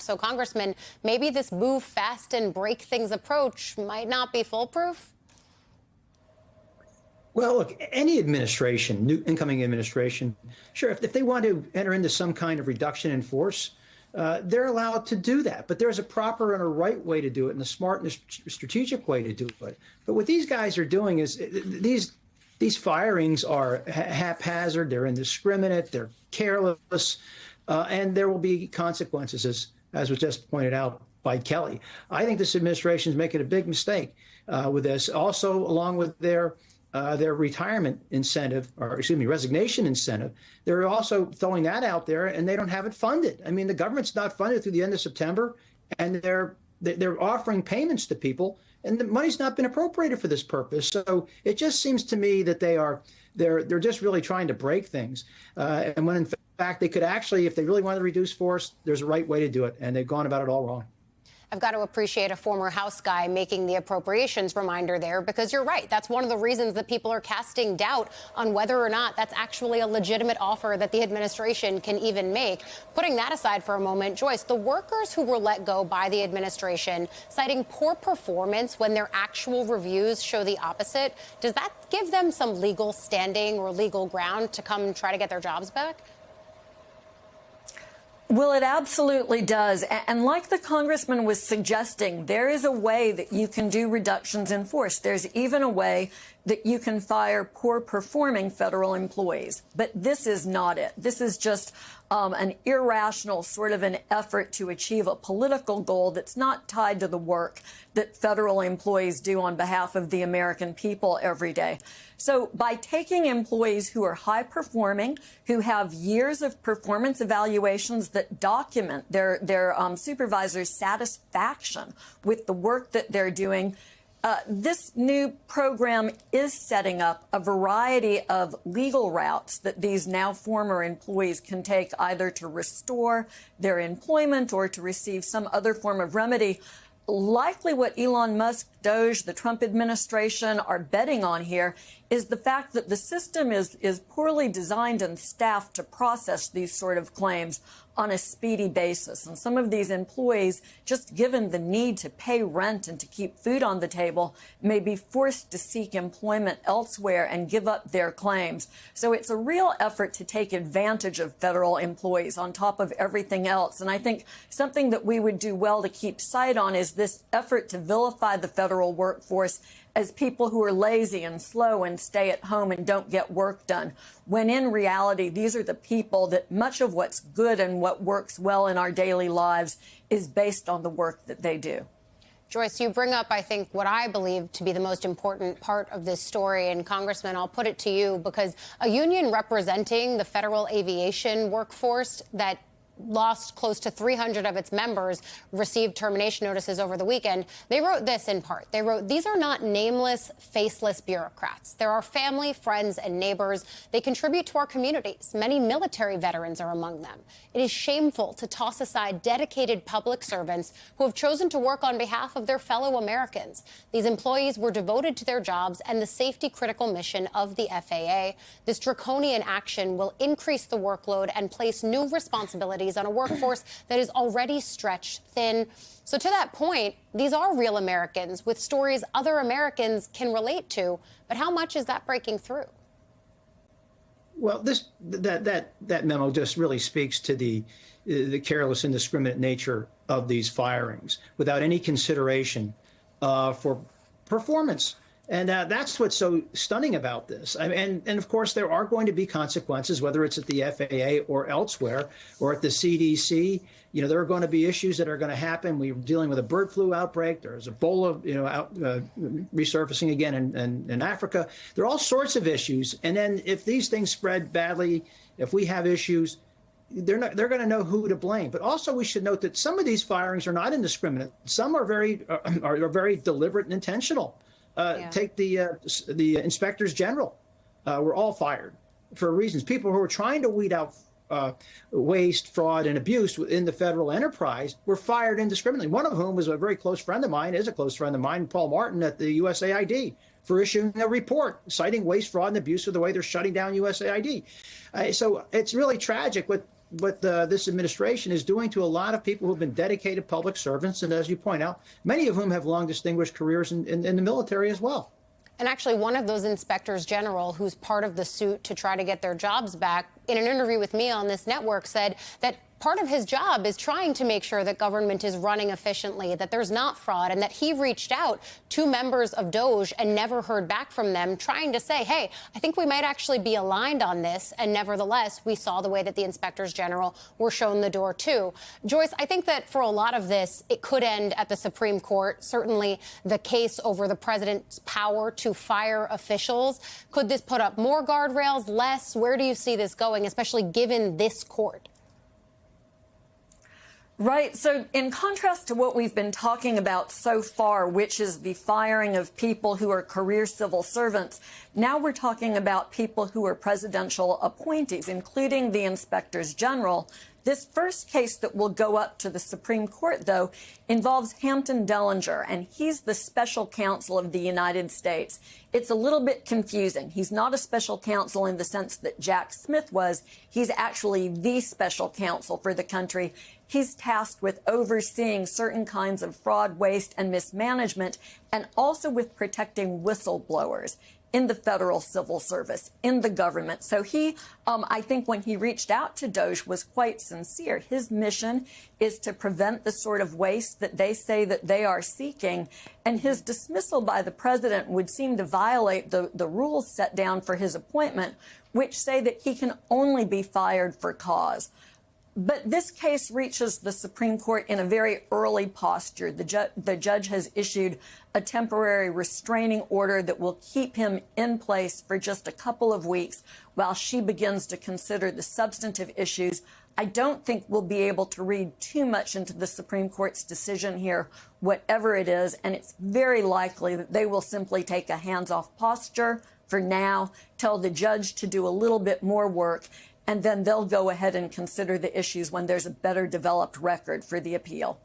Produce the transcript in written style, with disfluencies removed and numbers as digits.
So, Congressman, maybe this move fast and break things approach might not be foolproof? Well, look, any administration, new incoming administration, sure, if they want to enter into some kind of reduction in force, they're allowed to do that. But there's a proper and a right way to do it and a smart and a strategic way to do it. But what these guys are doing is these firings are haphazard, they're indiscriminate, they're careless, and there will be consequences, as was just pointed out by Kelly. I think this administration is making a big mistake with this. Also, along with their retirement incentive, or excuse me, resignation incentive, they're also throwing that out there, and they don't have it funded. I mean, the government's not funded through the end of September, and they're offering payments to people, and the money's not been appropriated for this purpose. So it just seems to me that they're just really trying to break things, and when in fact they could actually, if they really wanted to reduce force, there's a right way to do it, and they've gone about it all wrong. I've got to appreciate a former House guy making the appropriations reminder there, because you're right. That's one of the reasons that people are casting doubt on whether or not that's actually a legitimate offer that the administration can even make. Putting that aside for a moment, Joyce, the workers who were let go by the administration citing poor performance when their actual reviews show the opposite, does that give them some legal standing or legal ground to come try to get their jobs back? Well, it absolutely does. And like the congressman was suggesting, there is a way that you can do reductions in force. There's even a way that you can fire poor performing federal employees. But this is not it. This is just an irrational sort of an effort to achieve a political goal that's not tied to the work that federal employees do on behalf of the American people every day. So by taking employees who are high performing, who have years of performance evaluations that document their supervisor's satisfaction with the work that they're doing, this new program is setting up a variety of legal routes that these now former employees can take, either to restore their employment or to receive some other form of remedy. Likely what Elon Musk, DOJ, the Trump administration are betting on here is the fact that the system is poorly designed and staffed to process these sort of claims on a speedy basis. And some of these employees, just given the need to pay rent and to keep food on the table, may be forced to seek employment elsewhere and give up their claims. So it's a real effort to take advantage of federal employees on top of everything else. And I think something that we would do well to keep sight on is this effort to vilify the federal workforce as people who are lazy and slow and stay at home and don't get work done, when in reality, these are the people that much of what's good and what works well in our daily lives is based on the work that they do. Joyce, you bring up, I think, what I believe to be the most important part of this story. And Congressman, I'll put it to you, because a union representing the federal aviation workforce that lost close to 300 of its members, received termination notices over the weekend. They wrote this in part. They wrote, "These are not nameless, faceless bureaucrats. There are family, friends, and neighbors. They contribute to our communities. Many military veterans are among them. It is shameful to toss aside dedicated public servants who have chosen to work on behalf of their fellow Americans. These employees were devoted to their jobs and the safety-critical mission of the FAA. This draconian action will increase the workload and place new responsibilities on a workforce that is already stretched thin." So to that point, these are real Americans with stories other Americans can relate to. But how much is that breaking through? Well, that memo just really speaks to the careless, indiscriminate nature of these firings without any consideration for performance. And that's what's so stunning about this. And of course, there are going to be consequences, whether it's at the FAA or elsewhere or at the CDC. You know, there are going to be issues that are going to happen. We're dealing with a bird flu outbreak. There's Ebola, resurfacing again in Africa. There are all sorts of issues. And then if these things spread badly, if we have issues, they're going to know who to blame. But also, we should note that some of these firings are not indiscriminate. Some are very deliberate and intentional. Take the inspectors general were all fired for reasons. People who were trying to weed out waste, fraud, and abuse within the federal enterprise were fired indiscriminately. One of whom was a very close friend of mine, is a close friend of mine, Paul Martin at the USAID, for issuing a report citing waste, fraud, and abuse of the way they're shutting down USAID. So it's really tragic. this administration is doing to a lot of people who have been dedicated public servants, and as you point out, many of whom have long distinguished careers in the military as well. And actually, one of those inspectors general who's part of the suit to try to get their jobs back, in an interview with me on this network, said that part of his job is trying to make sure that government is running efficiently, that there's not fraud, and that he reached out to members of DOJ and never heard back from them, trying to say, hey, I think we might actually be aligned on this. And nevertheless, we saw the way that the inspectors general were shown the door, too. Joyce, I think that for a lot of this, it could end at the Supreme Court. Certainly the case over the president's power to fire officials. Could this put up more guardrails, less? Where do you see this going, especially given this court? Right. So in contrast to what we've been talking about so far, which is the firing of people who are career civil servants, now we're talking about people who are presidential appointees, including the inspectors general. This first case that will go up to the Supreme Court, though, involves Hampton Dellinger, and he's the special counsel of the United States. It's a little bit confusing. He's not a special counsel in the sense that Jack Smith was. He's actually the special counsel for the country. He's tasked with overseeing certain kinds of fraud, waste, and mismanagement, and also with protecting whistleblowers in the federal civil service, in the government. So he, I think when he reached out to DOJ, was quite sincere. His mission is to prevent the sort of waste that they say that they are seeking. And his dismissal by the president would seem to violate the rules set down for his appointment, which say that he can only be fired for cause. But this case reaches the Supreme Court in a very early posture. The judge has issued a temporary restraining order that will keep him in place for just a couple of weeks while she begins to consider the substantive issues. I don't think we'll be able to read too much into the Supreme Court's decision here, whatever it is, and it's very likely that they will simply take a hands-off posture for now, tell the judge to do a little bit more work, and then they'll go ahead and consider the issues when there's a better developed record for the appeal.